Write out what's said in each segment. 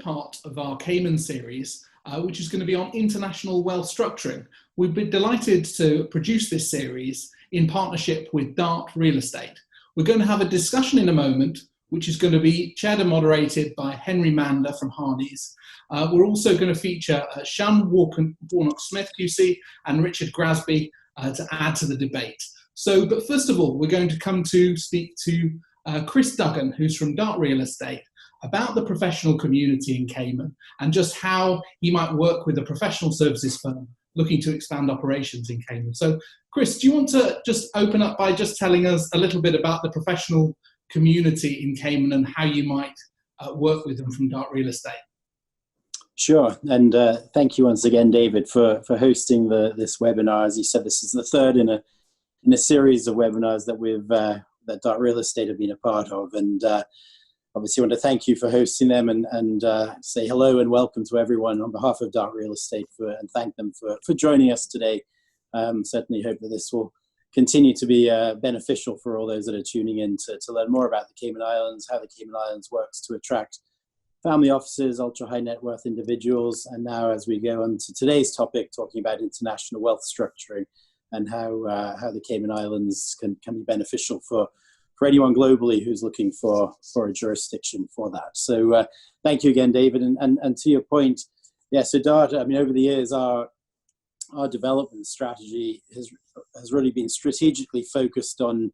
third part of our Cayman series, which is going to be on international wealth structuring. We've been delighted to produce this series in partnership with Dart Real Estate. We're going to have a discussion in a moment, which is going to be chaired and moderated by Henry Mander from Harney's. We're also going to feature Sean Warnock-Smith, QC, and Richard Grasby to add to the debate. But first of all, we're going to come to speak to Chris Duggan, who's from Dart Real Estate, about the professional community in Cayman and just how he might work with a professional services firm looking to expand operations in Cayman. So, Chris, do you want to just open up by just telling us a little bit about the professional community in Cayman and how you might work with them from Dart Real Estate? Sure, and thank you once again, David, for hosting this webinar. As you said, this is the third in a series of webinars that that Dart Real Estate have been a part of, and obviously want to thank you for hosting them and say hello and welcome to everyone on behalf of Dart Real Estate and thank them for joining us today. Certainly hope that this will continue to be beneficial for all those that are tuning in to learn more about the Cayman Islands, how the Cayman Islands works to attract family offices, ultra high net worth individuals, and now as we go on to today's topic, talking about international wealth structuring and how the Cayman Islands can be beneficial for anyone globally who's looking for a jurisdiction for that. So thank you again, David. And to your point, yeah, so Dart, I mean, over the years, our development strategy has really been strategically focused on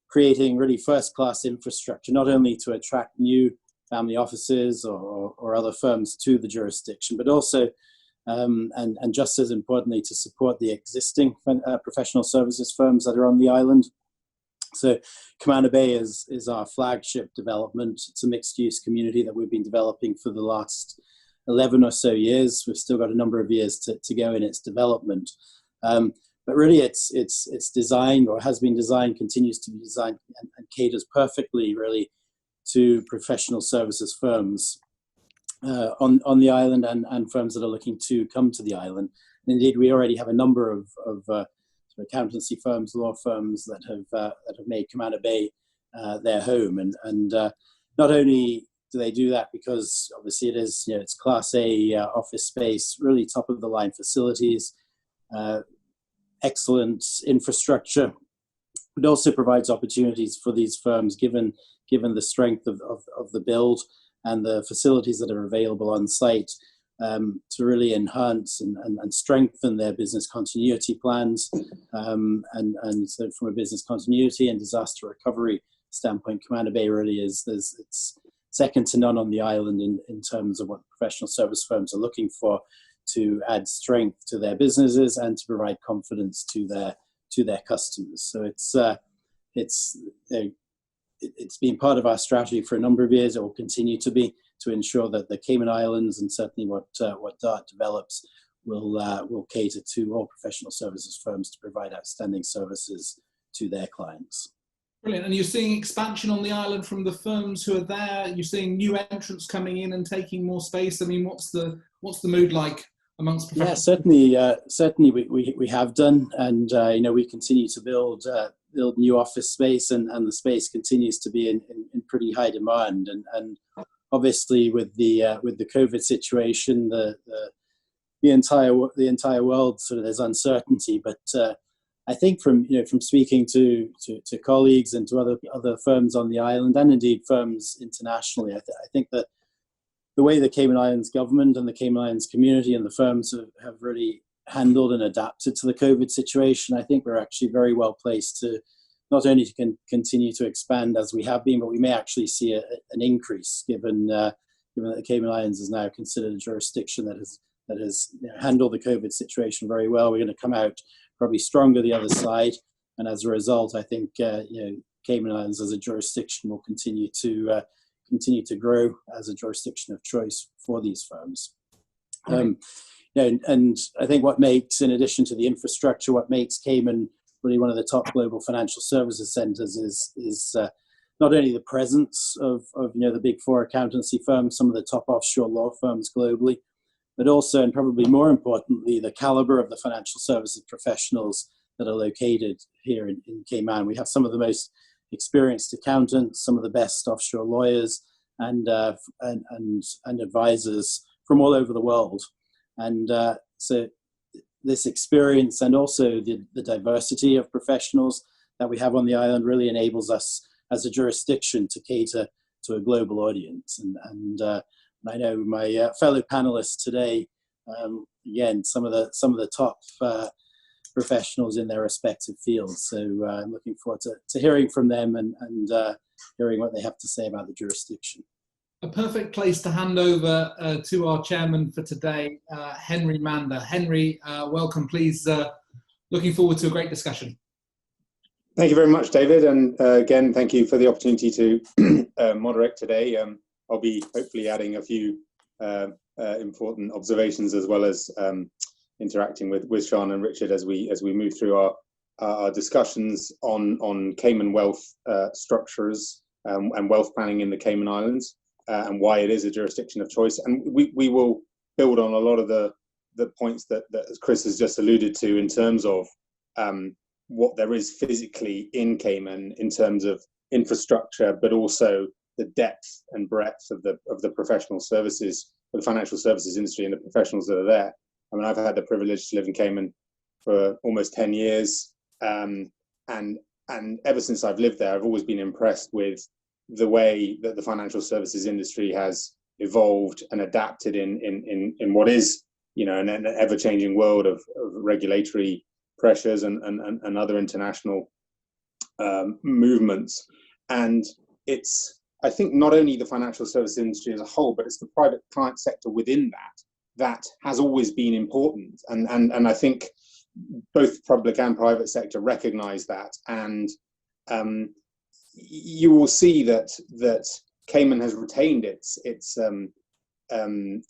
creating really first-class infrastructure, not only to attract new family offices or other firms to the jurisdiction, but also, and just as importantly, to support the existing professional services firms that are on the island. So Camana Bay is our flagship development. It's a mixed-use community that we've been developing for the last 11 or so years. We've still got a number of years to go in its development. But really it's designed, or has been designed, continues to be designed, and caters perfectly really to professional services firms on the island and firms that are looking to come to the island. And indeed, we already have a number of accountancy firms, law firms that have made Camana Bay their home, and not only do they do that because obviously it's Class A office space, really top of the line facilities, excellent infrastructure, but also provides opportunities for these firms given the strength of the build and the facilities that are available on site to really enhance and strengthen their business continuity plans. And so from a business continuity and disaster recovery standpoint, Camana Bay really it's second to none on the island in terms of what professional service firms are looking for to add strength to their businesses and to provide confidence to their customers. So it's been part of our strategy for a number of years. It will continue to be, to ensure that the Cayman Islands and certainly what Dart develops will cater to all professional services firms to provide outstanding services to their clients. Brilliant. And you're seeing expansion on the island from the firms who are there. You're seeing new entrants coming in and taking more space. I mean, what's the mood like amongst professionals? Yeah, certainly we have done, and we continue to build new office space, and the space continues to be in pretty high demand. And obviously with the COVID situation, the entire world sort of, there's uncertainty, but I think from speaking to colleagues and to other firms on the island, and indeed firms internationally, I think that the way the Cayman Islands government and the Cayman Islands community and the firms have really handled and adapted to the COVID situation, I think we're actually very well placed to not only continue to expand as we have been, but we may actually see an increase given that the Cayman Islands is now considered a jurisdiction that has handled the COVID situation very well. We're going to come out probably stronger the other side, and as a result, I think Cayman Islands as a jurisdiction will continue to grow as a jurisdiction of choice for these firms. And I think what makes, in addition to the infrastructure, what makes Cayman really one of the top global financial services centers is not only the presence of the big four accountancy firms, some of the top offshore law firms globally, but also, and probably more importantly, the caliber of the financial services professionals that are located here in Cayman. We have some of the most experienced accountants, some of the best offshore lawyers, and advisors from all over the world. And so this experience and also the diversity of professionals that we have on the island really enables us as a jurisdiction to cater to a global audience. And I know my fellow panelists today, again, some of the top professionals in their respective fields. So I'm looking forward to hearing from them and hearing what they have to say about the jurisdiction. A perfect place to hand over to our chairman for today, Henry Mander. Henry, welcome, please. Looking forward to a great discussion. Thank you very much, David. And again, thank you for the opportunity to moderate today. I'll be hopefully adding a few important observations as well as interacting with Sean and Richard as we move through our discussions on Cayman wealth structures and wealth planning in the Cayman Islands. And why it is a jurisdiction of choice. And we will build on a lot of the points that Chris has just alluded to in terms of what there is physically in Cayman in terms of infrastructure, but also the depth and breadth of the professional services, the financial services industry and the professionals that are there. I mean, I've had the privilege to live in Cayman for almost 10 years. And ever since I've lived there, I've always been impressed with the way that the financial services industry has evolved and adapted in what is, an ever-changing world of regulatory pressures and other international movements. And it's, I think, not only the financial services industry as a whole, but it's the private client sector within that has always been important. And I think both public and private sector recognize that. And you will see that Cayman has retained its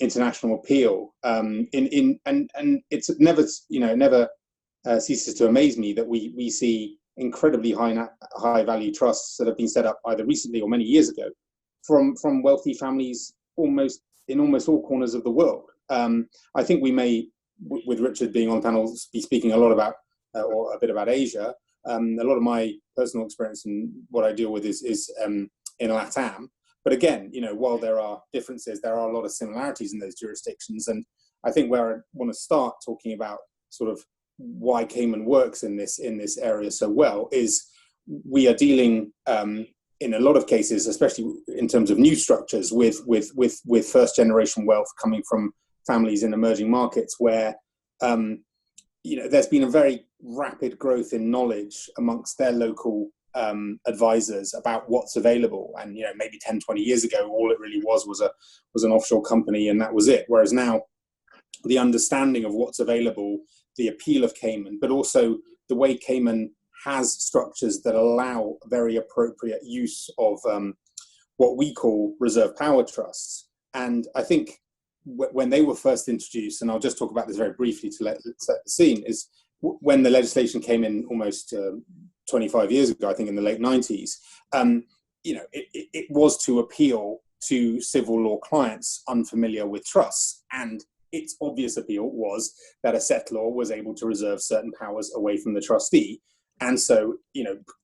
international appeal, and it's never ceases to amaze me that we see incredibly high value trusts that have been set up either recently or many years ago from wealthy families in almost all corners of the world. I think we may, with Richard being on the panel, be speaking a lot about or a bit about Asia. A lot of my personal experience and what I deal with is in LATAM. But again, while there are differences, there are a lot of similarities in those jurisdictions. And I think where I want to start talking about sort of why Cayman works in this area so well is we are dealing in a lot of cases, especially in terms of new structures, with first generation wealth coming from families in emerging markets where there's been a very rapid growth in knowledge amongst their local advisors about what's available. And maybe 10, 20 years ago, all it really was an offshore company, and that was it. Whereas now, the understanding of what's available, the appeal of Cayman, but also the way Cayman has structures that allow very appropriate use of what we call reserve power trusts. And I think when they were first introduced, and I'll just talk about this very briefly to set the scene, is when the legislation came in almost 25 years ago, I think in the late 90s, it was to appeal to civil law clients unfamiliar with trusts. And its obvious appeal was that a settlor was able to reserve certain powers away from the trustee. And so,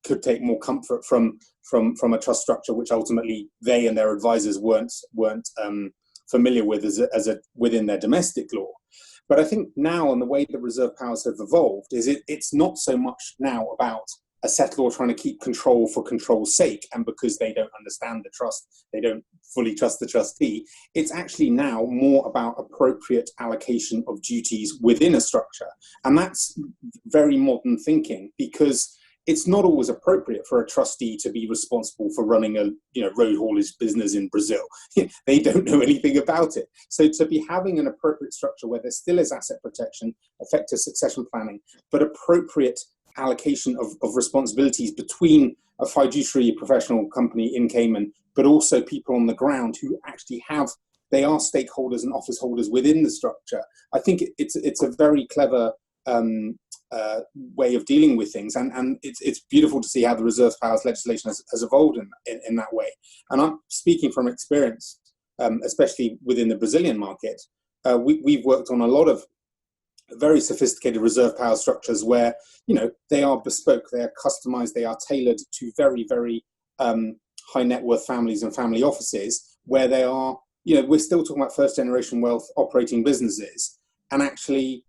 could take more comfort from a trust structure, which ultimately they and their advisors weren't familiar with within their domestic law. But I think now, and the way the reserve powers have evolved, is it's not so much now about a settlor trying to keep control for control's sake, and because they don't understand the trust, they don't fully trust the trustee. It's actually now more about appropriate allocation of duties within a structure. And that's very modern thinking, because it's not always appropriate for a trustee to be responsible for running a road haulage business in Brazil. They don't know anything about it. So to be having an appropriate structure where there still is asset protection, effective succession planning, but appropriate allocation of responsibilities between a fiduciary professional company in Cayman, but also people on the ground who actually they are stakeholders and office holders within the structure. I think it's a very clever way of dealing with things, and it's beautiful to see how the reserve powers legislation has evolved in that way. And I'm speaking from experience, especially within the Brazilian market. We've worked on a lot of very sophisticated reserve power structures where they are bespoke, they are customized, they are tailored to very, very high net worth families and family offices, where they are, we're still talking about first generation wealth operating businesses. And actually,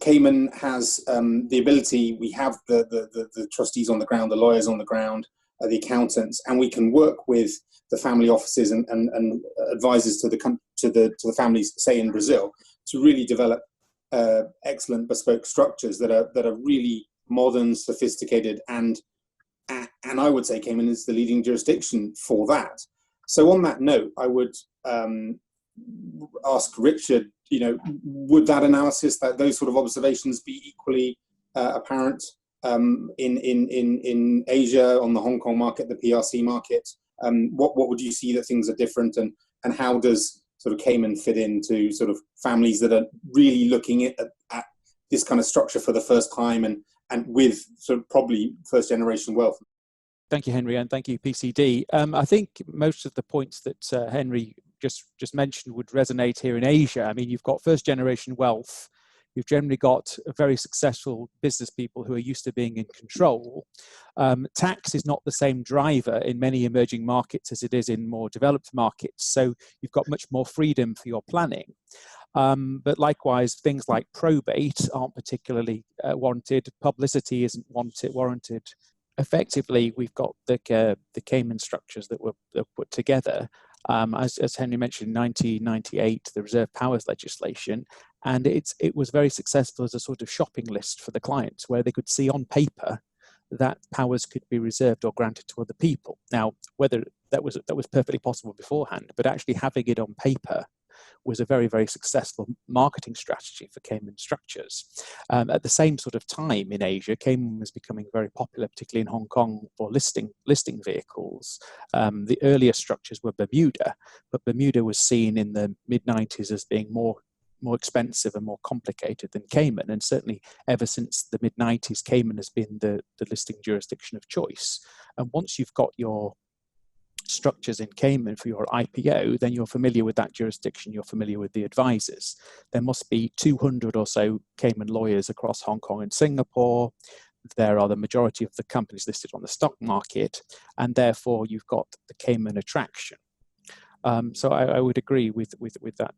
Cayman has the ability, we have the trustees on the ground, the lawyers on the ground, the accountants, and we can work with the family offices and advisors to the families, say in Brazil, to really develop excellent bespoke structures that are really modern, sophisticated, and I would say Cayman is the leading jurisdiction for that. So on that note, I would ask Richard, would that analysis, that those sort of observations, be equally apparent in Asia, on the Hong Kong market, the PRC market? What would you see that things are different, and how does sort of Cayman fit into sort of families that are really looking at this kind of structure for the first time, and with sort of probably first generation wealth? Thank you, Henry, and thank you, PCD. I think most of the points that Henry just mentioned would resonate here in Asia. I mean, you've got first generation wealth. You've generally got very successful business people who are used to being in control. Tax is not the same driver in many emerging markets as it is in more developed markets. So you've got much more freedom for your planning. But likewise, things like probate aren't particularly warranted. Publicity isn't warranted. Effectively, we've got the Cayman structures that were put together. As Henry mentioned, in 1998, the Reserve Powers legislation, and it was very successful as a sort of shopping list for the clients, where they could see on paper that powers could be reserved or granted to other people. Now, whether that was perfectly possible beforehand, but actually having it on paper was a very, very successful marketing strategy for Cayman structures. At the same sort of time in Asia, Cayman was becoming very popular, particularly in Hong Kong, for listing vehicles. The earlier structures were Bermuda, but Bermuda was seen in the mid-90s as being more expensive and more complicated than Cayman. And certainly ever since the mid-90s, Cayman has been the listing jurisdiction of choice. And once you've got your structures in Cayman for your IPO, then you're familiar with that jurisdiction, you're familiar with the advisors. There must be 200 or so Cayman lawyers across Hong Kong and Singapore. There are the majority of the companies listed on the stock market, and therefore you've got the Cayman attraction. So I would agree with that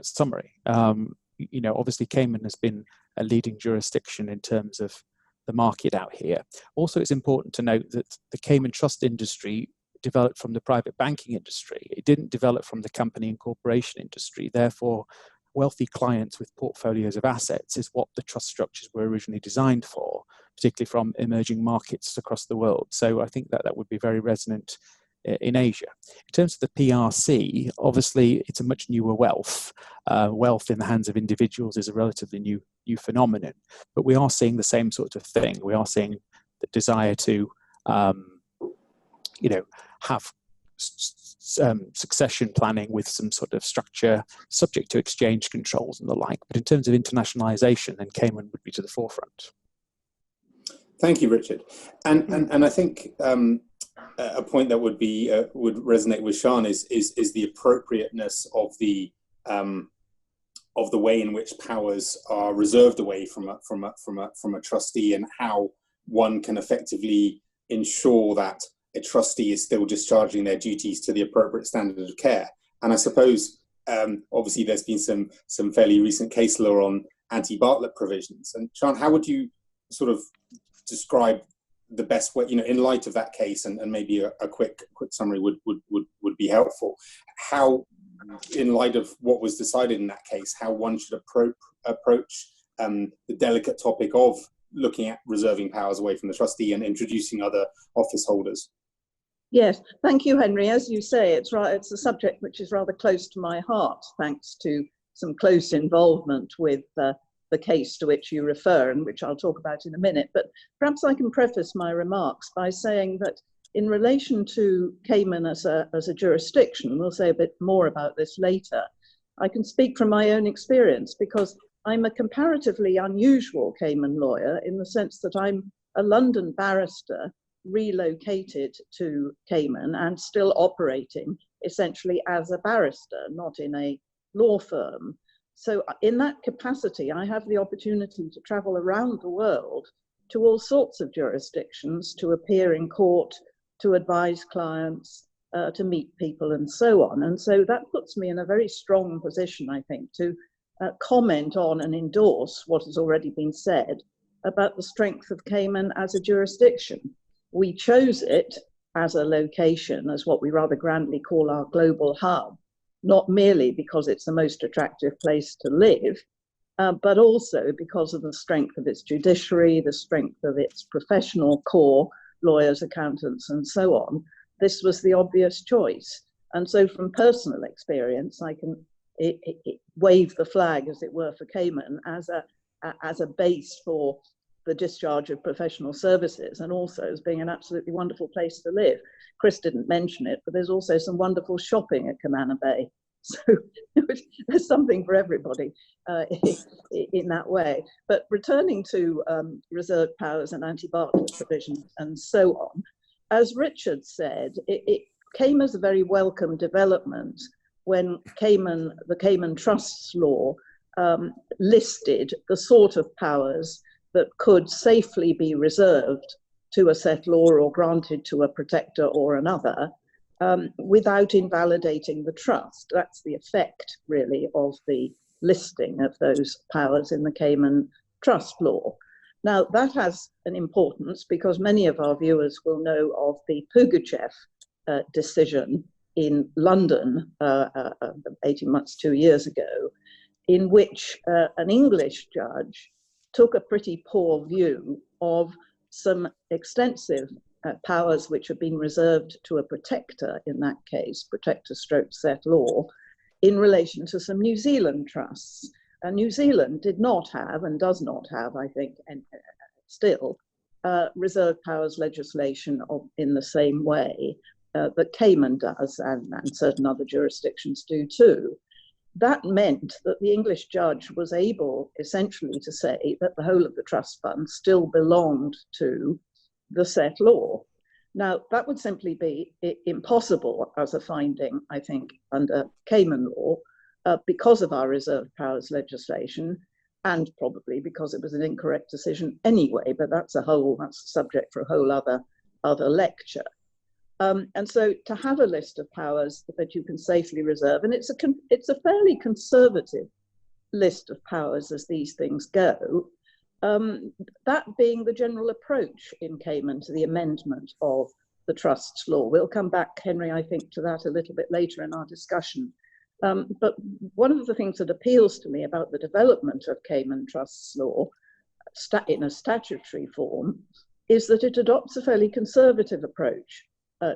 summary. Obviously Cayman has been a leading jurisdiction in terms of the market out here. Also, it's important to note that the Cayman trust industry developed from the private banking industry. It didn't develop from the company and corporation industry. Therefore, wealthy clients with portfolios of assets is what the trust structures were originally designed for, particularly from emerging markets across the world. So I think that would be very resonant in Asia. In terms of the PRC, obviously it's a much newer wealth. Wealth in the hands of individuals is a relatively new phenomenon, but we are seeing the same sort of thing. We are seeing the desire to, have succession planning with some sort of structure subject to exchange controls and the like. But in terms of internationalization, then Cayman would be to the forefront. Thank you, Richard. And I think a point that would resonate with Sean is the appropriateness of the way in which powers are reserved away from a trustee, and how one can effectively ensure that a trustee is still discharging their duties to the appropriate standard of care. And I suppose obviously there's been some fairly recent case law on anti-Bartlett provisions. And Sean, how would you sort of describe the best way, in light of that case, and maybe a quick summary would be helpful, how, in light of what was decided in that case, how one should approach the delicate topic of looking at reserving powers away from the trustee and introducing other office holders? Yes, thank you, Henry. As you say, it's a subject which is rather close to my heart, thanks to some close involvement with the case to which you refer, and which I'll talk about in a minute. But perhaps I can preface my remarks by saying that in relation to Cayman as a jurisdiction, we'll say a bit more about this later, I can speak from my own experience, because I'm a comparatively unusual Cayman lawyer in the sense that I'm a London barrister relocated to Cayman and still operating essentially as a barrister, not in a law firm. So in that capacity, I have the opportunity to travel around the world to all sorts of jurisdictions to appear in court to advise clients, to meet people, and so on. And so that puts me in a very strong position, I think, to comment on and endorse what has already been said about the strength of Cayman as a jurisdiction. We chose it as a location, as what we rather grandly call our global hub, not merely because it's the most attractive place to live, but also because of the strength of its judiciary, the strength of its professional core, lawyers, accountants, and so on. This was the obvious choice. And so from personal experience, I can wave the flag, as it were, for Cayman as a base for the discharge of professional services, and also as being an absolutely wonderful place to live. Chris didn't mention it, but there's also some wonderful shopping at Cayman Bay. So there's something for everybody in that way. But returning to reserved powers and anti-Bartlett provisions and so on, as Richard said, it came as a very welcome development when the Cayman Trusts Law listed the sort of powers that could safely be reserved to a settlor or granted to a protector or another without invalidating the trust. That's the effect, really, of the listing of those powers in the Cayman Trust Law. Now, that has an importance because many of our viewers will know of the Pugachev decision in London 18 months, 2 years ago, in which an English judge took a pretty poor view of some extensive powers which have been reserved to a protector, in that case, protector stroke settlor, in relation to some New Zealand trusts. And New Zealand did not have, and does not have, I think, and still, reserved powers legislation in the same way that Cayman does, and certain other jurisdictions do too. That meant that the English judge was able essentially to say that the whole of the trust fund still belonged to the settlor. Now, that would simply be impossible as a finding, I think, under Cayman law, because of our reserved powers legislation, and probably because it was an incorrect decision anyway, but that's a subject for a whole other lecture. And so to have a list of powers that you can safely reserve, and it's a fairly conservative list of powers as these things go, that being the general approach in Cayman to the amendment of the trusts law. We'll come back, Henry, I think, to that a little bit later in our discussion. But one of the things that appeals to me about the development of Cayman trusts law in a statutory form is that it adopts a fairly conservative approach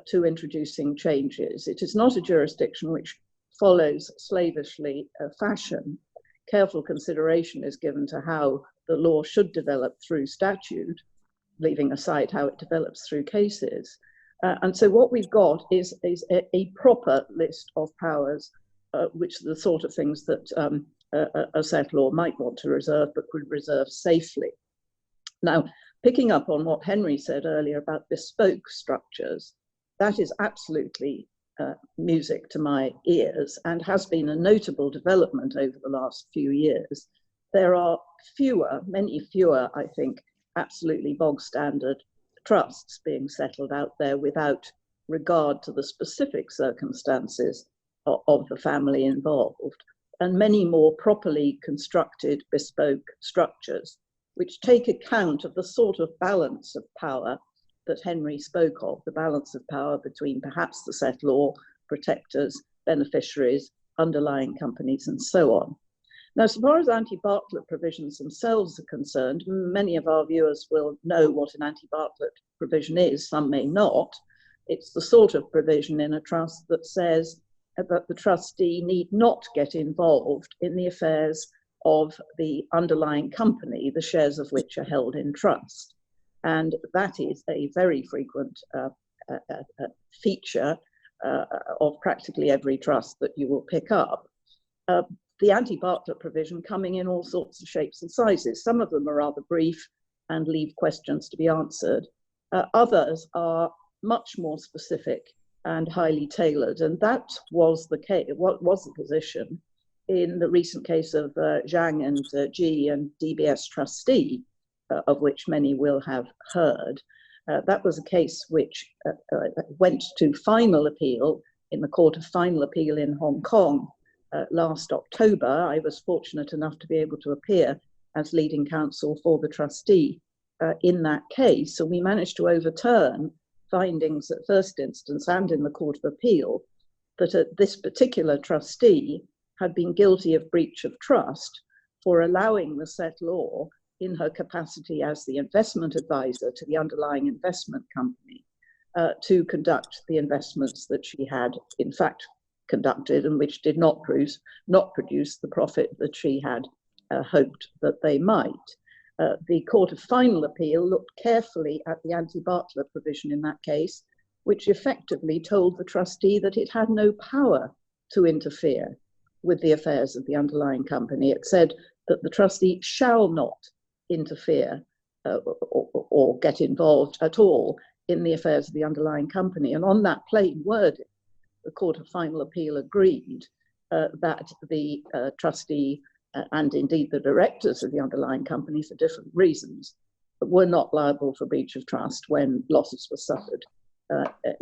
to introducing changes. It is not a jurisdiction which follows slavishly fashion. Careful consideration is given to how the law should develop through statute, leaving aside how it develops through cases. And so what we've got is a proper list of powers, which are the sort of things that a settlor might want to reserve, but could reserve safely. Now, picking up on what Henry said earlier about bespoke structures, that is absolutely music to my ears and has been a notable development over the last few years. There are many fewer, I think, absolutely bog standard trusts being settled out there without regard to the specific circumstances of the family involved, and many more properly constructed bespoke structures which take account of the sort of balance of power that Henry spoke of, the balance of power between perhaps the settlor, protectors, beneficiaries, underlying companies, and so on. Now, so far as anti-Bartlett provisions themselves are concerned, many of our viewers will know what an anti-Bartlett provision is, some may not. It's the sort of provision in a trust that says that the trustee need not get involved in the affairs of the underlying company, the shares of which are held in trust. And that is a very frequent feature of practically every trust that you will pick up. The anti-Bartlett provision coming in all sorts of shapes and sizes. Some of them are rather brief and leave questions to be answered. Others are much more specific and highly tailored, and that was the case. What was the position in the recent case of Zhang and Ji and DBS trustee, of which many will have heard. That was a case which went to final appeal in the Court of Final Appeal in Hong Kong last October. I was fortunate enough to be able to appear as leading counsel for the trustee in that case. So we managed to overturn findings at first instance and in the Court of Appeal that this particular trustee had been guilty of breach of trust for allowing the settlor, in her capacity as the investment advisor to the underlying investment company, to conduct the investments that she had in fact conducted and which did not produce the profit that she had hoped that they might. The Court of Final Appeal looked carefully at the anti-Bartler provision in that case, which effectively told the trustee that it had no power to interfere with the affairs of the underlying company. It said that the trustee shall not interfere or get involved at all in the affairs of the underlying company. And on that plain wording, the Court of Final Appeal agreed that the trustee and indeed the directors of the underlying company, for different reasons, were not liable for breach of trust when losses were suffered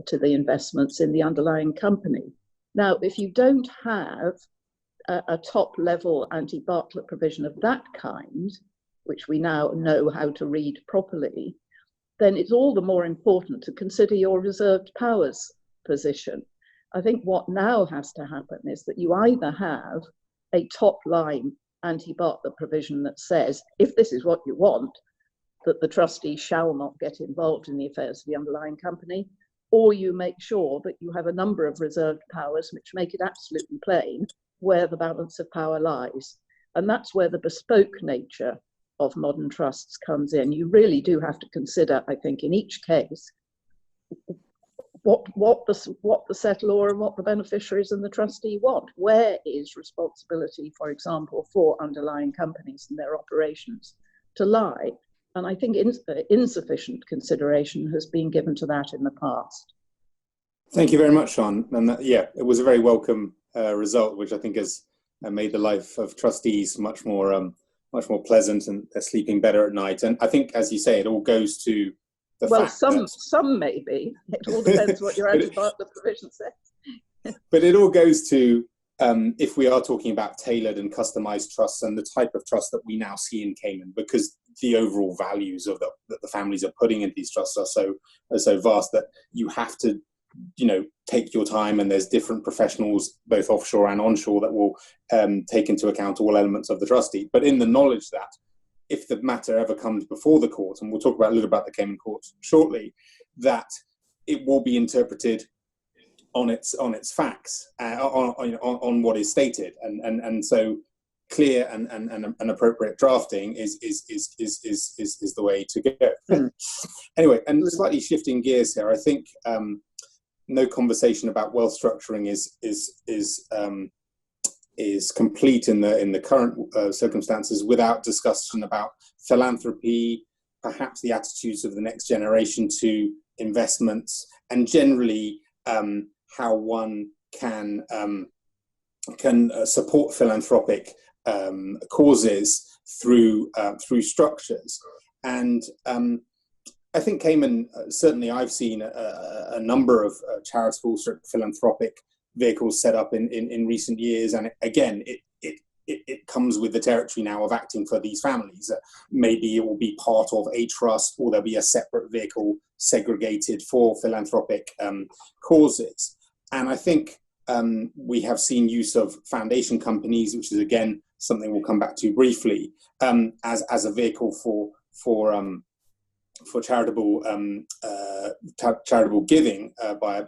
to the investments in the underlying company. Now, if you don't have a top-level anti-Bartler provision of that kind, which we now know how to read properly, then it's all the more important to consider your reserved powers position. I think what now has to happen is that you either have a top-line anti-Bartler provision that says, if this is what you want, that the trustee shall not get involved in the affairs of the underlying company, or you make sure that you have a number of reserved powers which make it absolutely plain where the balance of power lies. And that's where the bespoke nature of modern trusts comes in. You really do have to consider, I think, in each case, what the settlor and what the beneficiaries and the trustee want. Where is responsibility, for example, for underlying companies and their operations to lie? And I think insufficient consideration has been given to that in the past. Thank you very much, Sean. And it was a very welcome result, which I think has made the life of trustees much more pleasant, and they're sleeping better at night. And I think, as you say, it all goes to the fact some may be. It all depends what your anti-Bartler provision says. But it all goes to if we are talking about tailored and customized trusts and the type of trust that we now see in Cayman, because the overall values of that the families are putting into these trusts are so vast that you have to, take your time, and there's different professionals, both offshore and onshore, that will take into account all elements of the trustee. But in the knowledge that if the matter ever comes before the court, and we'll talk about a little about the Cayman courts shortly, that it will be interpreted on its facts, on what is stated, and so clear and appropriate drafting is the way to go. Anyway, and slightly shifting gears here, I think no conversation about wealth structuring is complete in the current circumstances without discussion about philanthropy, perhaps the attitudes of the next generation to investments, and generally how one can support philanthropic causes through structures. And I think Cayman, certainly I've seen a number of charitable philanthropic vehicles set up in recent years, and again, it comes with the territory now of acting for these families. Maybe it will be part of a trust, or there'll be a separate vehicle segregated for philanthropic causes. And I think we have seen use of foundation companies, which is again something we'll come back to briefly, as a vehicle for charitable charitable giving by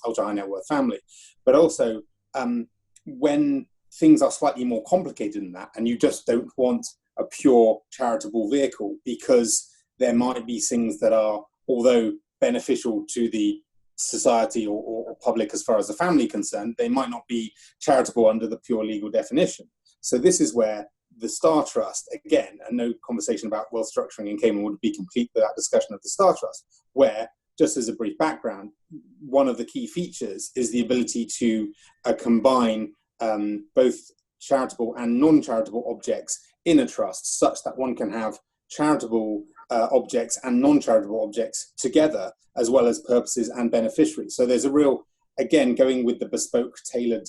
ultra high net worth family. But also when things are slightly more complicated than that, and you just don't want a pure charitable vehicle, because there might be things that are, although beneficial to the society or public as far as the family is concerned, they might not be charitable under the pure legal definition. So this is where the Star Trust, again, and no conversation about wealth structuring in Cayman would be complete without discussion of the Star Trust, where, just as a brief background, one of the key features is the ability to combine both charitable and non-charitable objects in a trust, such that one can have charitable objects and non-charitable objects together, as well as purposes and beneficiaries. So there's a real, again, going with the bespoke, tailored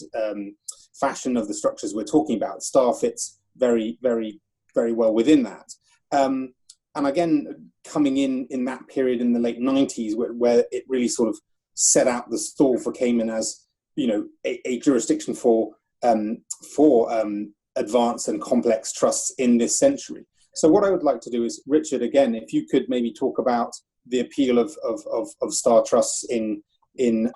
fashion of the structures we're talking about. STAR fits very, very, very well within that. And again, coming in that period in the late 90s, where it really sort of set out the stall for Cayman as, you know, a jurisdiction for advanced and complex trusts in this century. So what I would like to do is, Richard, again, if you could maybe talk about the appeal of STAR trusts in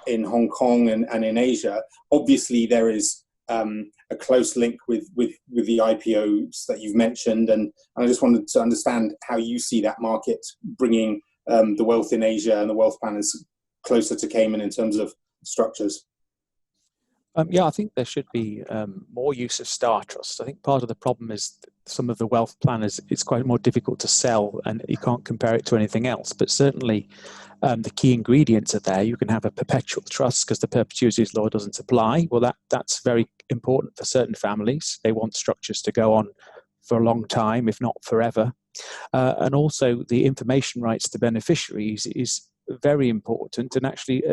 Hong Kong and in Asia. Obviously, there is a close link with the IPOs that you've mentioned, and I just wanted to understand how you see that market bringing the wealth in Asia and the wealth planners closer to Cayman in terms of structures. Yeah, I think there should be more use of STAR trusts. I think part of the problem is some of the wealth planners, it's quite more difficult to sell and you can't compare it to anything else. But certainly the key ingredients are there. You can have a perpetual trust because the perpetuities law doesn't apply. Well, that's very important for certain families. They want structures to go on for a long time, if not forever. And also the information rights to beneficiaries is very important, and actually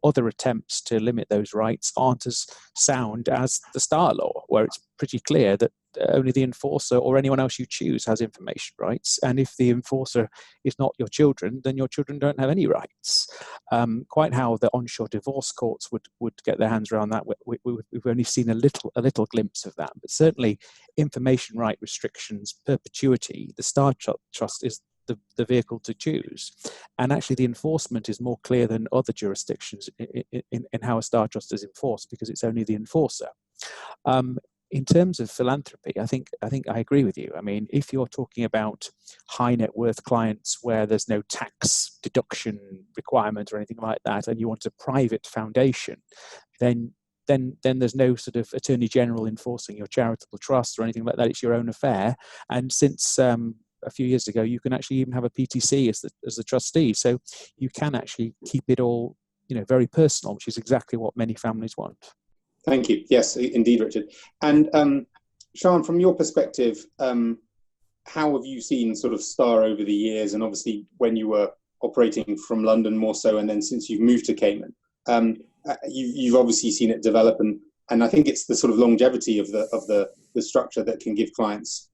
other attempts to limit those rights aren't as sound as the STAR law, where it's pretty clear that only the enforcer or anyone else you choose has information rights, and if the enforcer is not your children, then your children don't have any rights. Quite how the onshore divorce courts would get their hands around that, we've only seen a little glimpse of that, but certainly information right restrictions, perpetuity, the STAR trust is the vehicle to choose. And actually the enforcement is more clear than other jurisdictions in how a STAR trust is enforced, because it's only the enforcer. In terms of philanthropy, I think I agree with you. I mean, if you're talking about high net worth clients where there's no tax deduction requirement or anything like that, and you want a private foundation, then there's no sort of Attorney General enforcing your charitable trust or anything like that. It's your own affair. And since a few years ago, you can actually even have a PTC as the trustee. So you can actually keep it all, very personal, which is exactly what many families want. Thank you. Yes, indeed, Richard. And Sian, from your perspective, how have you seen sort of STAR over the years? And obviously, when you were operating from London more so, and then since you've moved to Cayman, you've obviously seen it develop. And I think it's the sort of longevity of the structure that can give clients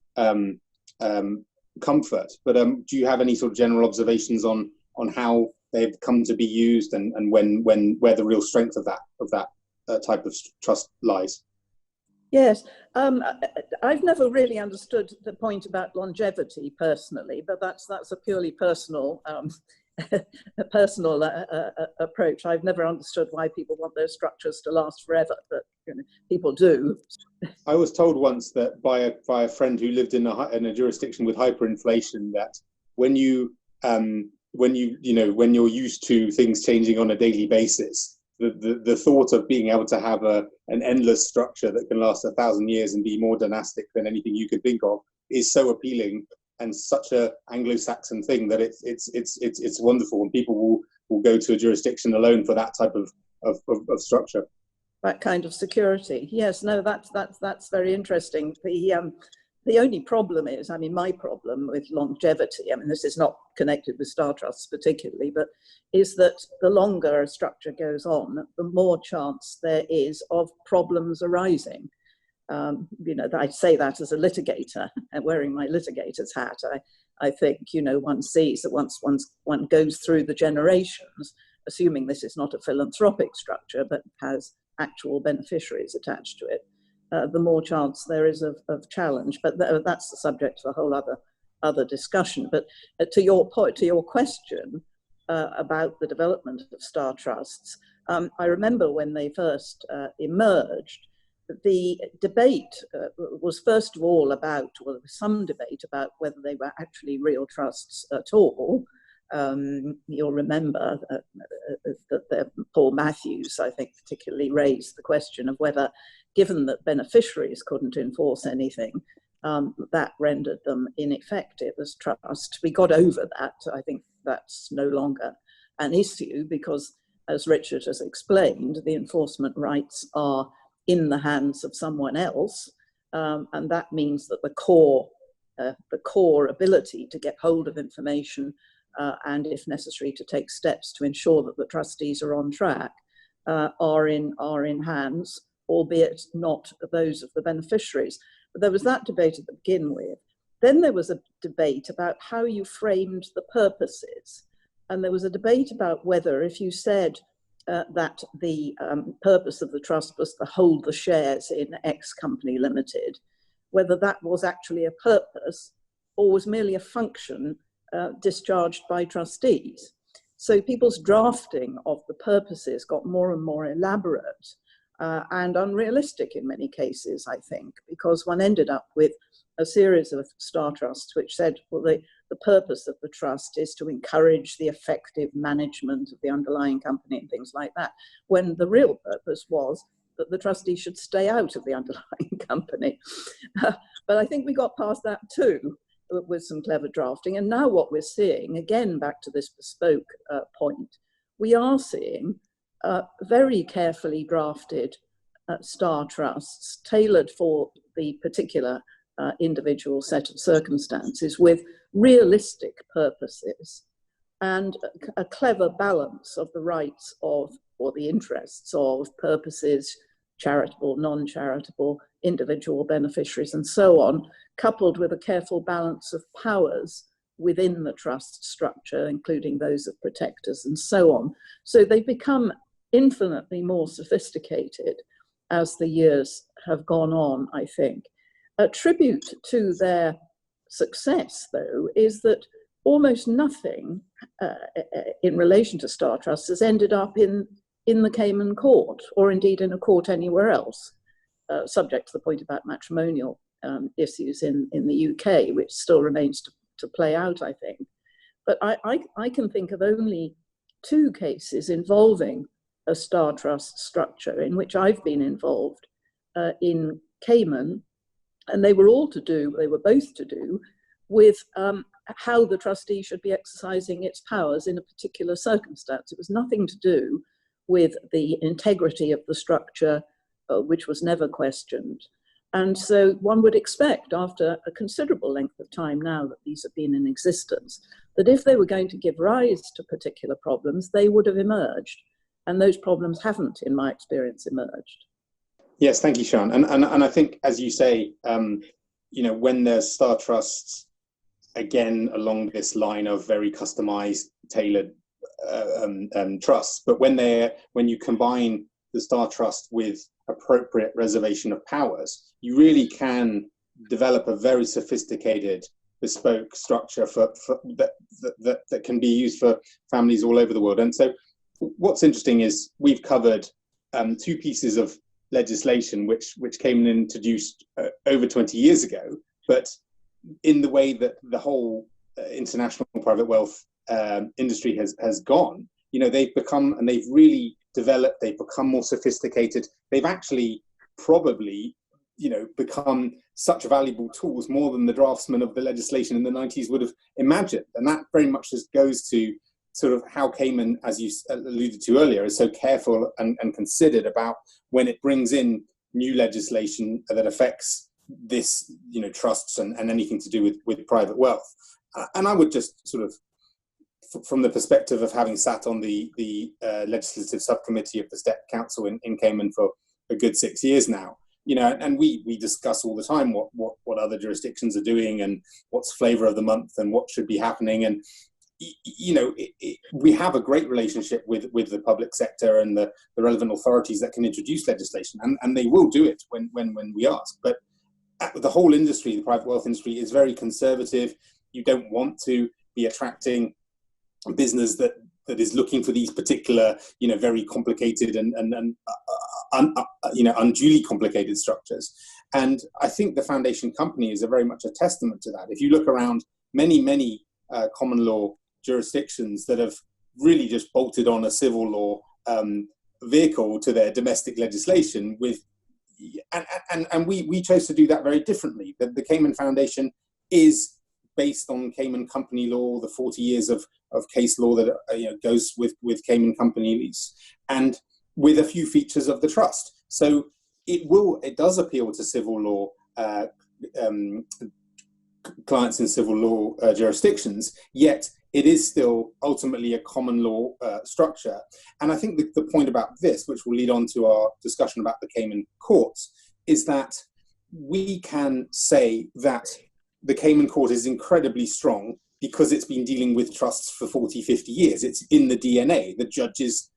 comfort. But do you have any sort of general observations on how they've come to be used, and where the real strength of that type of trust lies? Yes, I've never really understood the point about longevity personally, but that's a purely personal approach. I've never understood why people want those structures to last forever, but people do. I was told once that by a friend who lived in a jurisdiction with hyperinflation, that when you're used to things changing on a daily basis, the thought of being able to have an endless structure that can last 1,000 years and be more dynastic than anything you could think of is so appealing and such a Anglo-Saxon thing that it's wonderful, and people will go to a jurisdiction alone for that type of structure. That kind of security. Yes, no, that's very interesting. The only problem is, my problem with longevity, this is not connected with STAR trusts particularly, but is that the longer a structure goes on, the more chance there is of problems arising. I say that as a litigator and wearing my litigator's hat. I think, one sees that once one goes through the generations, assuming this is not a philanthropic structure, but has actual beneficiaries attached to it, the more chance there is of challenge. But that's the subject of a whole other discussion. But to your point, to your question about the development of STAR trusts, I remember when they first emerged, the debate was first of all there was some debate about whether they were actually real trusts at all. You'll remember that Paul Matthews, I think, particularly raised the question of whether, given that beneficiaries couldn't enforce anything, that rendered them ineffective as trust. We got over that. I think that's no longer an issue because, as Richard has explained, the enforcement rights are in the hands of someone else, and that means that the core the core ability to get hold of information and, if necessary, to take steps to ensure that the trustees are on track, are in hands, albeit not those of the beneficiaries. But there was that debate at the begin with. Then there was a debate about how you framed the purposes. And there was a debate about whether, if you said that the purpose of the trust was to hold the shares in X Company Limited, whether that was actually a purpose or was merely a function discharged by trustees. So people's drafting of the purposes got more and more elaborate and unrealistic in many cases, I think, because one ended up with a series of star trusts which said, well, the purpose of the trust is to encourage the effective management of the underlying company and things like that, when the real purpose was that the trustee should stay out of the underlying company. But I think we got past that too, with some clever drafting. And now what we're seeing, again, back to this bespoke point, we are seeing very carefully drafted star trusts tailored for the particular individual set of circumstances with realistic purposes and a clever balance of the rights of, or the interests of, purposes, charitable, non-charitable, individual beneficiaries and so on, coupled with a careful balance of powers within the trust structure, including those of protectors and so on. So they've become infinitely more sophisticated as the years have gone on, I think. A tribute to their success, though, is that almost nothing in relation to star trusts has ended up in the Cayman court, or indeed in a court anywhere else, subject to the point about matrimonial issues in the UK, which still remains to play out, I think. But I can think of only 2 cases involving a star trust structure in which I've been involved in Cayman, and they were both to do with how the trustee should be exercising its powers in a particular circumstance. It was nothing to do with the integrity of the structure, which was never questioned. And so one would expect, after a considerable length of time now that these have been in existence, that if they were going to give rise to particular problems, they would have emerged. And those problems haven't, in my experience, emerged. Yes, thank you, Sian. And I think, as you say, when there's star trusts, again, along this line of very customized, tailored trusts, but when you combine the star trust with appropriate reservation of powers, you really can develop a very sophisticated, bespoke structure that can be used for families all over the world. And so what's interesting is we've covered 2 pieces of legislation which Cayman introduced over 20 years ago, but in the way that the whole international private wealth industry has gone, they've become, and they've really developed, they've become more sophisticated. They've actually probably, become such valuable tools, more than the draftsman of the legislation in the 90s would have imagined. And that very much just goes to sort of how Cayman, as you alluded to earlier, is so careful and considered about when it brings in new legislation that affects this, trusts and anything to do with private wealth. And I would just sort of, from the perspective of having sat on the legislative subcommittee of the STEP Council in Cayman for a good 6 years now, and we discuss all the time what other jurisdictions are doing and what's flavor of the month and what should be happening. And we have a great relationship with the public sector and the relevant authorities that can introduce legislation, and they will do it when we ask. But the whole industry, the private wealth industry, is very conservative. You don't want to be attracting a business that is looking for these particular, very complicated and unduly complicated structures. And I think the foundation company is very much a testament to that. If you look around many common law jurisdictions that have really just bolted on a civil law vehicle to their domestic legislation and we chose to do that very differently. The Cayman Foundation is based on Cayman company law, the 40 years of case law that goes with Cayman companies, and with a few features of the trust. So it does appeal to civil law clients in civil law jurisdictions, yet it is still ultimately a common law structure. And I think the point about this, which will lead on to our discussion about the Cayman courts, is that we can say that the Cayman court is incredibly strong because it's been dealing with trusts for 40, 50 years. It's in the DNA. The judges,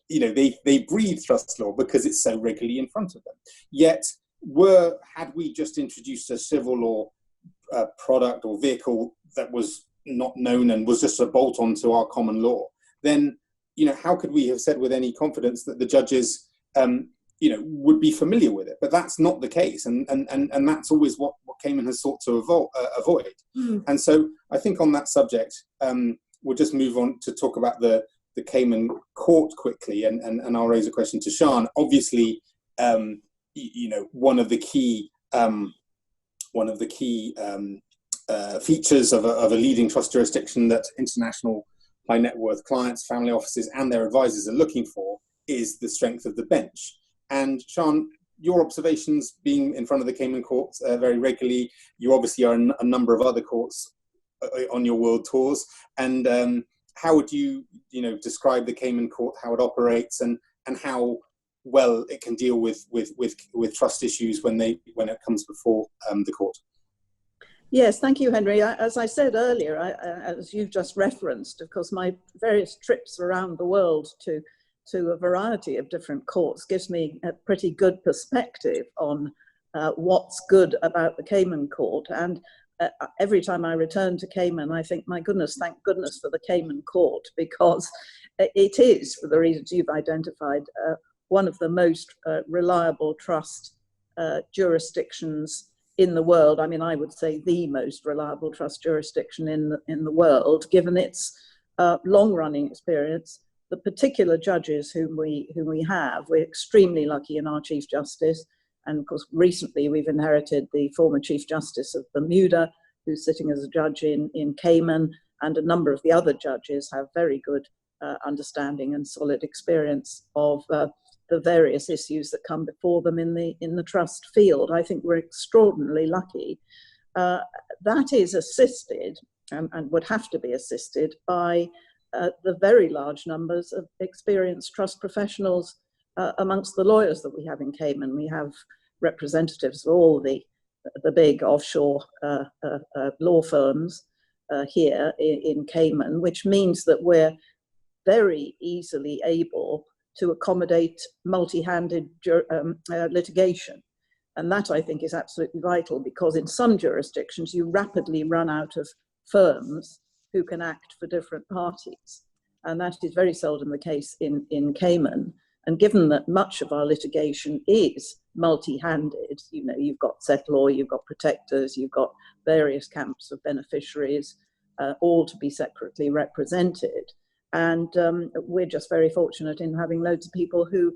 they breathe trust law because it's so regularly in front of them. Yet, had we just introduced a civil law product or vehicle that was not known and was just a bolt on to our common law, then, how could we have said with any confidence that the judges, would be familiar with it? But that's not the case. And that's always what Cayman has sought to avoid. Mm. And so I think on that subject, we'll just move on to talk about the Cayman court quickly. And I'll raise a question to Sian. Obviously, one of the key features of a leading trust jurisdiction that international high net worth clients, family offices, and their advisors are looking for is the strength of the bench. And Sian, your observations being in front of the Cayman courts very regularly, you obviously are in a number of other courts on your world tours. And how would you, describe the Cayman court, how it operates, and how well it can deal with trust issues when it comes before the court? Yes, thank you, Henry. As I said earlier, as you've just referenced, of course, my various trips around the world to a variety of different courts gives me a pretty good perspective on what's good about the Cayman court. And every time I return to Cayman, I think, my goodness, thank goodness for the Cayman court, because it is, for the reasons you've identified, one of the most reliable trust jurisdictions in the world. I mean, I would say the most reliable trust jurisdiction in the world, given its long-running experience. The particular judges whom we have, we're extremely lucky in our Chief Justice. And of course, recently we've inherited the former Chief Justice of Bermuda, who's sitting as a judge in Cayman, and a number of the other judges have very good understanding and solid experience of the various issues that come before them in the trust field. I think we're extraordinarily lucky. That is assisted and would have to be assisted by the very large numbers of experienced trust professionals amongst the lawyers that we have in Cayman. We have representatives of all the big offshore law firms here in Cayman, which means that we're very easily able to accommodate multi-handed litigation. And that, I think, is absolutely vital, because in some jurisdictions you rapidly run out of firms who can act for different parties. And that is very seldom the case in Cayman. And given that much of our litigation is multi-handed, you've got settlor, you've got protectors, you've got various camps of beneficiaries, all to be separately represented. And we're just very fortunate in having loads of people who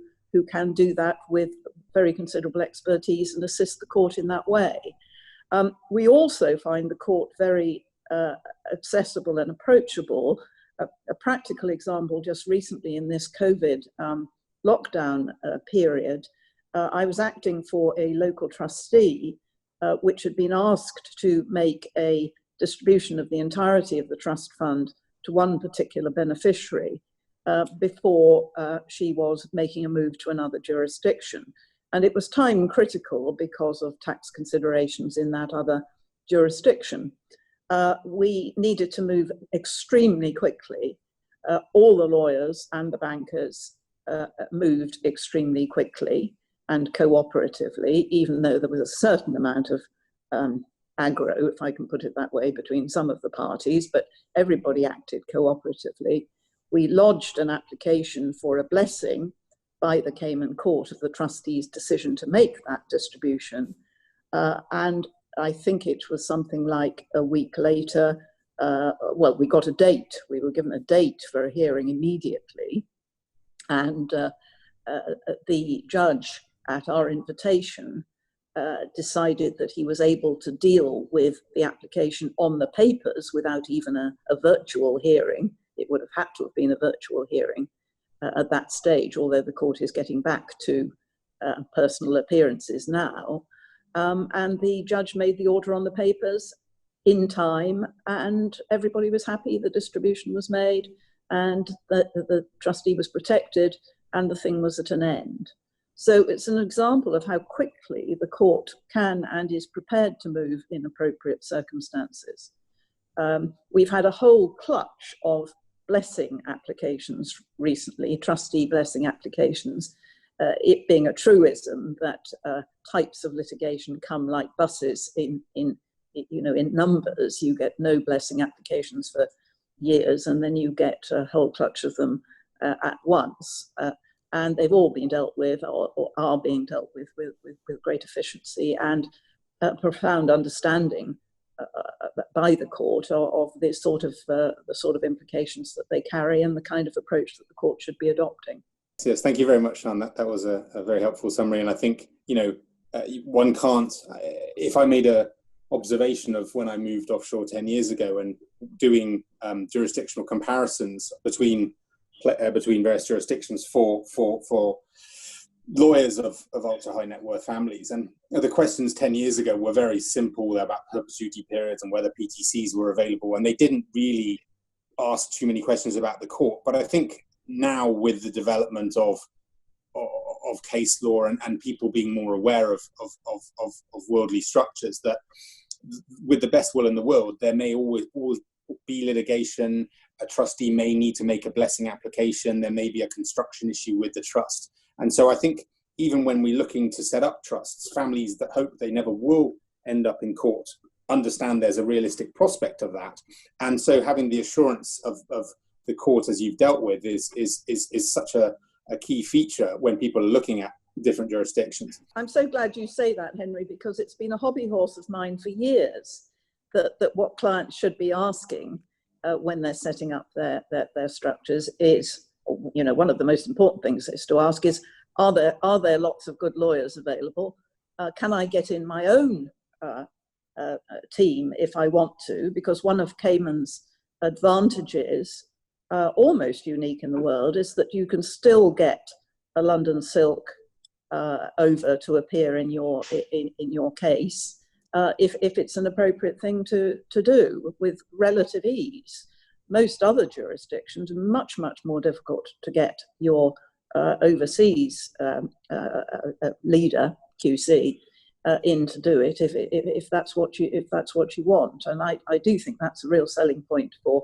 can do that with very considerable expertise and assist the court in that way. We also find the court very accessible and approachable. A practical example, just recently in this COVID lockdown period, I was acting for a local trustee which had been asked to make a distribution of the entirety of the trust fund to one particular beneficiary before she was making a move to another jurisdiction. And it was time critical because of tax considerations in that other jurisdiction. We needed to move extremely quickly. All the lawyers and the bankers moved extremely quickly and cooperatively, even though there was a certain amount of aggro, if I can put it that way, between some of the parties, but everybody acted cooperatively. We lodged an application for a blessing by the Cayman court of the trustee's decision to make that distribution. And I think it was something like a week later, we got a date. We were given a date for a hearing immediately. And the judge, at our invitation, decided that he was able to deal with the application on the papers without even a virtual hearing. It would have had to have been a virtual hearing at that stage, although the court is getting back to personal appearances now. And the judge made the order on the papers, in time, and everybody was happy. The distribution was made, and the trustee was protected, and the thing was at an end. So it's an example of how quickly the court can and is prepared to move in appropriate circumstances. We've had a whole clutch of blessing applications recently, trustee blessing applications, it being a truism that types of litigation come like buses in numbers. You get no blessing applications for years, and then you get a whole clutch of them at once. And they've all been dealt with, or are being dealt with great efficiency and profound understanding by the court of this sort of the sort of implications that they carry and the kind of approach that the court should be adopting. Yes, thank you very much, Sean. That was a very helpful summary. And I think, one can't, if I made a observation of when I moved offshore 10 years ago and doing jurisdictional comparisons between various jurisdictions for lawyers of ultra high net worth families, and the questions 10 years ago were very simple. They're about perpetuity periods and whether PTCs were available, and they didn't really ask too many questions about the court. But I think now, with the development of case law and people being more aware of worldly structures, that with the best will in the world, there may always be litigation. A trustee may need to make a blessing application. There may be a construction issue with the trust. And so I think even when we're looking to set up trusts, families that hope they never will end up in court understand there's a realistic prospect of that. And so having the assurance of the court, as you've dealt with, is such a key feature when people are looking at different jurisdictions. I'm so glad you say that, Henry, because it's been a hobby horse of mine for years that what clients should be asking when they're setting up their structures is, one of the most important things is to ask is, are there lots of good lawyers available? Can I get in my own team if I want to? Because one of Cayman's advantages, almost unique in the world, is that you can still get a London Silk over to appear in your case if it's an appropriate thing to do with relative ease. Most other jurisdictions are much more difficult to get your overseas leader QC in to do it if that's what you want. And I do think that's a real selling point for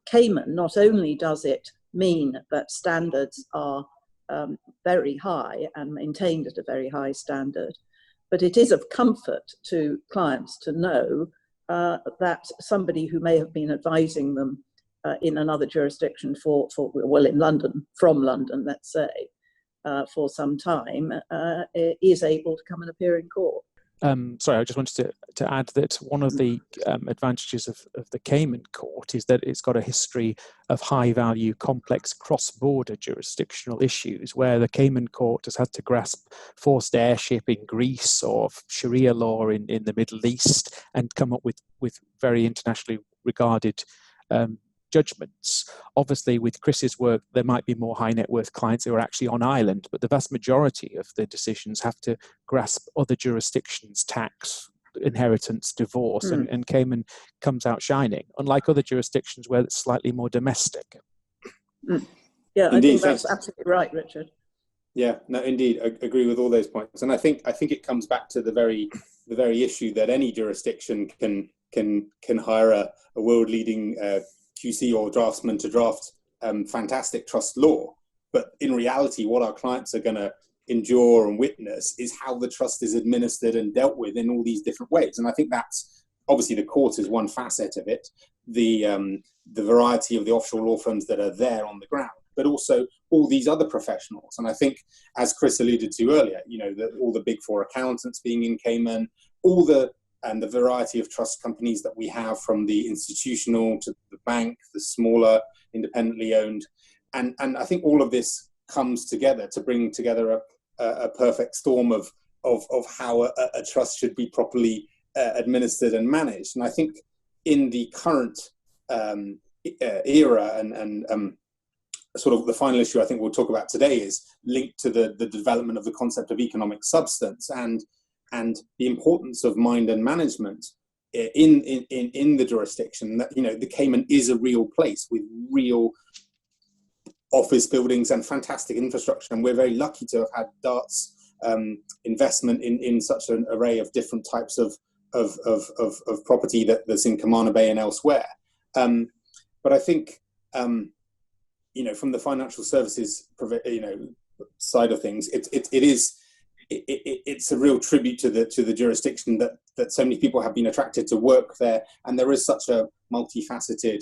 Cayman. Not only does it mean that standards are very high and maintained at a very high standard, but it is of comfort to clients to know that somebody who may have been advising them in another jurisdiction in London, from London, let's say, for some time, is able to come and appear in court. Sorry, I just wanted to add that one of the advantages of the Cayman court is that it's got a history of high-value, complex cross-border jurisdictional issues, where the Cayman court has had to grasp forced heirship in Greece or Sharia law in the Middle East and come up with very internationally regarded judgments. Obviously, with Chris's work, there might be more high net worth clients who are actually on island, but the vast majority of the decisions have to grasp other jurisdictions, tax, inheritance, divorce, and Cayman comes out shining, unlike other jurisdictions where it's slightly more domestic. Yeah, indeed, I think that's absolutely right, Richard. Yeah, no, indeed, I agree with all those points, and I think it comes back to the very issue that any jurisdiction can hire a world-leading QC or draftsman to draft fantastic trust law. But in reality, what our clients are going to endure and witness is how the trust is administered and dealt with in all these different ways. And I think that's obviously the court is one facet of it, the variety of the offshore law firms that are there on the ground, but also all these other professionals. And I think, as Chris alluded to earlier, all the big four accountants being in Cayman, and the variety of trust companies that we have, from the institutional to the bank, the smaller independently owned. And I think all of this comes together to bring together a perfect storm of how a trust should be properly administered and managed. And I think in the current era and sort of the final issue I think we'll talk about today is linked to the development of the concept of economic substance and the importance of mind and management in the jurisdiction, that, you know, the Cayman is a real place with real office buildings and fantastic infrastructure, and we're very lucky to have had DART's investment in such an array of different types of property that's in Camana Bay and elsewhere. But I think, you know, from the financial services, you know, side of things, it's a real tribute to the jurisdiction that so many people have been attracted to work there, and there is such a multifaceted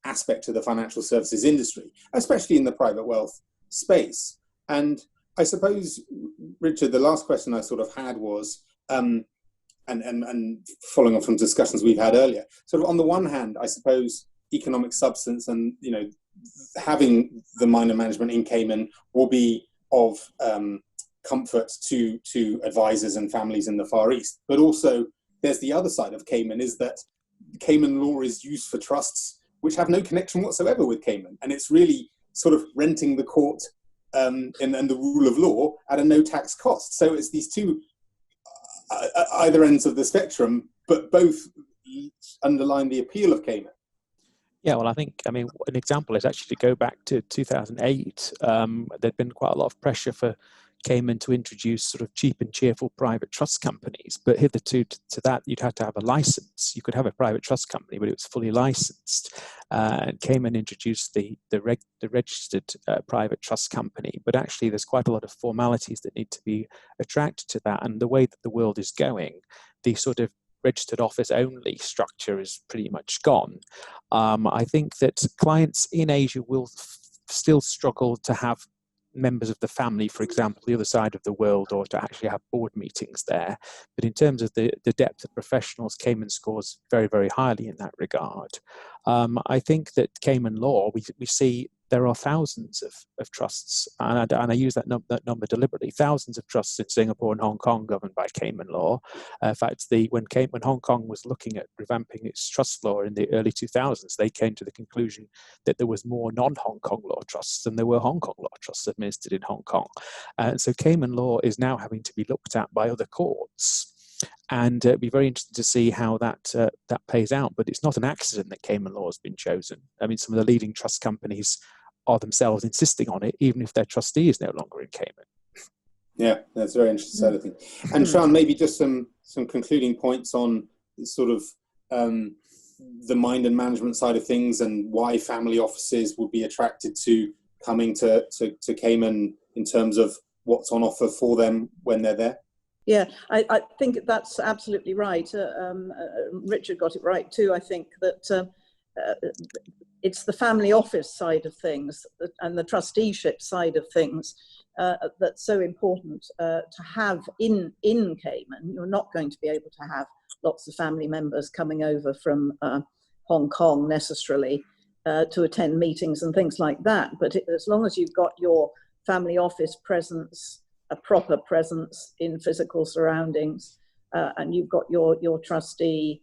aspect to the financial services industry, especially in the private wealth space. And I suppose, Richard, the last question I sort of had was, and following on from discussions we've had earlier, sort of on the one hand, I suppose economic substance and, you know, having the minor management in Cayman will be of comfort to advisors and families in the Far East. But also there's the other side of Cayman, is that Cayman law is used for trusts which have no connection whatsoever with Cayman. And it's really sort of renting the court and the rule of law at a no tax cost. So it's these two either ends of the spectrum, but both underline the appeal of Cayman. Yeah, well, I mean, an example is actually to go back to 2008. There'd been quite a lot of pressure for Cayman to introduce sort of cheap and cheerful private trust companies, but hitherto to that you'd have to have a license. You could have a private trust company, but it was fully licensed. And Cayman introduced the registered private trust company, but actually there's quite a lot of formalities that need to be attracted to that. And the way that the world is going, the sort of registered office only structure is pretty much gone. I think that clients in Asia will still struggle to have members of the family, for example, the other side of the world, or to actually have board meetings there. But in terms of the depth of professionals, Cayman scores very, very highly in that regard. I think that Cayman law, we see there are thousands of trusts, and I use that number deliberately, thousands of trusts in Singapore and Hong Kong governed by Cayman law. In fact, when Hong Kong was looking at revamping its trust law in the early 2000s, they came to the conclusion that there was more non-Hong Kong law trusts than there were Hong Kong law trusts administered in Hong Kong. And so Cayman law is now having to be looked at by other courts. And it'd be very interesting to see how that plays out. But it's not an accident that Cayman law has been chosen. I mean, some of the leading trust companies are themselves insisting on it, even if their trustee is no longer in Cayman. Yeah, that's a very interesting side of things. And Sean, maybe just some concluding points on sort of the mind and management side of things, and why family offices would be attracted to coming to Cayman in terms of what's on offer for them when they're there. Yeah, I think that's absolutely right. Richard got it right too. I think that it's the family office side of things and the trusteeship side of things that's so important to have in Cayman. You're not going to be able to have lots of family members coming over from Hong Kong necessarily to attend meetings and things like that. But as long as you've got your family office presence, a proper presence in physical surroundings, and you've got your trustee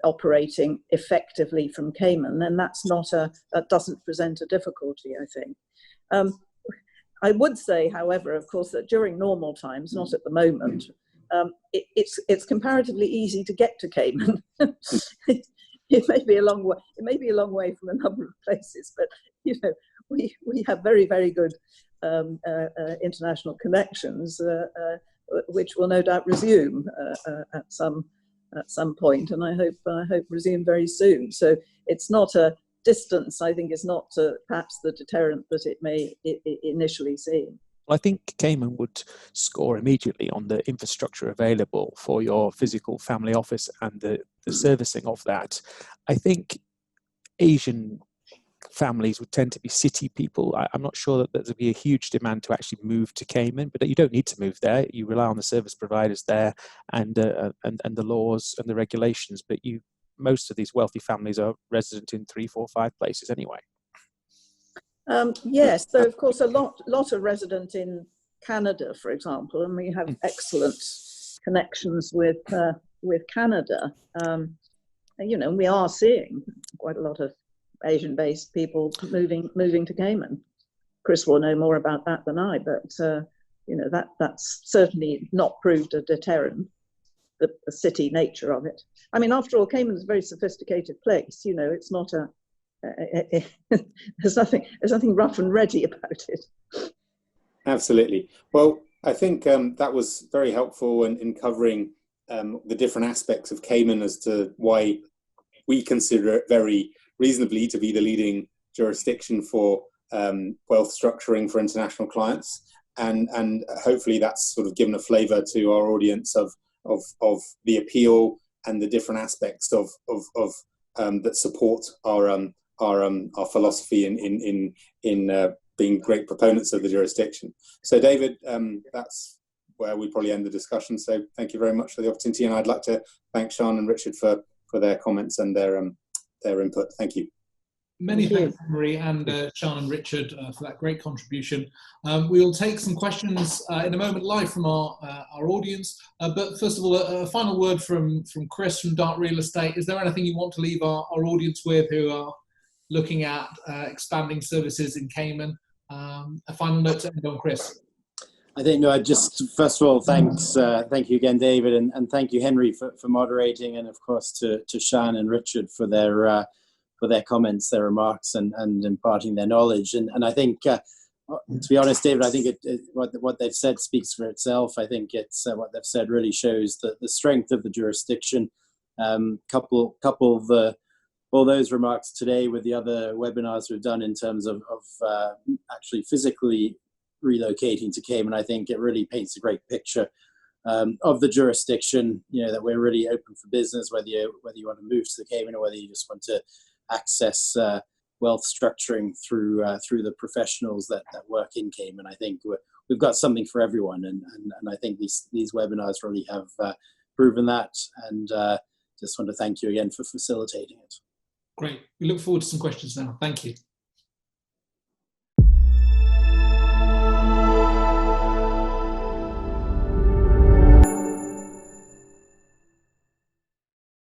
operating effectively from Cayman, then that doesn't present a difficulty, I think. I would say, however, of course, that during normal times, not at the moment, it's comparatively easy to get to Cayman. It may be a long way. It may be a long way from a number of places, but you know, we have very, very good international connections, which will no doubt resume at some point, and I hope resume very soon. So it's not a distance. I think is not perhaps the deterrent that it may initially seem. Well, I think Cayman would score immediately on the infrastructure available for your physical family office and the servicing of that. I think Asian families would tend to be city people. I'm not sure that there'd be a huge demand to actually move to Cayman, but you don't need to move there. You rely on the service providers there and the laws and the regulations. But most of these wealthy families are resident in 3, 4, 5 places anyway. Yes, so of course a lot are resident in Canada, for example, and we have excellent connections with Canada. You know, we are seeing quite a lot of Asian-based people moving to Cayman. Chris will know more about that than I, but you know, that's certainly not proved a deterrent. the city nature of it. I mean, after all, Cayman is a very sophisticated place. You know, it's not there's nothing rough and ready about it. Absolutely. Well, I think that was very helpful in covering the different aspects of Cayman as to why we consider it very reasonably to be the leading jurisdiction for wealth structuring for international clients. And hopefully that's sort of given a flavour to our audience of the appeal and the different aspects of that support our philosophy in being great proponents of the jurisdiction. So David, that's where we probably end the discussion. So thank you very much for the opportunity, and I'd like to thank Sean and Richard for their comments and their input. Thank you. Many thanks, Henry and Sean and Richard, for that great contribution. We'll take some questions in a moment live from our audience. But first of all, a final word from Chris from Dart Real Estate. Is there anything you want to leave our audience with who are looking at expanding services in Cayman? A final note to end on, Chris. I think, no, I just, first of all, thank you again, David, and thank you, Henry, for moderating, and of course to Sean and Richard for their comments, their remarks, and imparting their knowledge. And I think, to be honest, David, I think what they've said speaks for itself. I think it's what they've said really shows the strength of the jurisdiction. Couple all those remarks today with the other webinars we've done in terms of actually physically relocating to Cayman. I think it really paints a great picture of the jurisdiction. You know, that we're really open for business, whether you want to move to the Cayman or whether you just want to access wealth structuring through the professionals that work in Cayman. I think we've got something for everyone, and I think these webinars really have proven that. And just want to thank you again for facilitating it. Great. We look forward to some questions now. Thank you.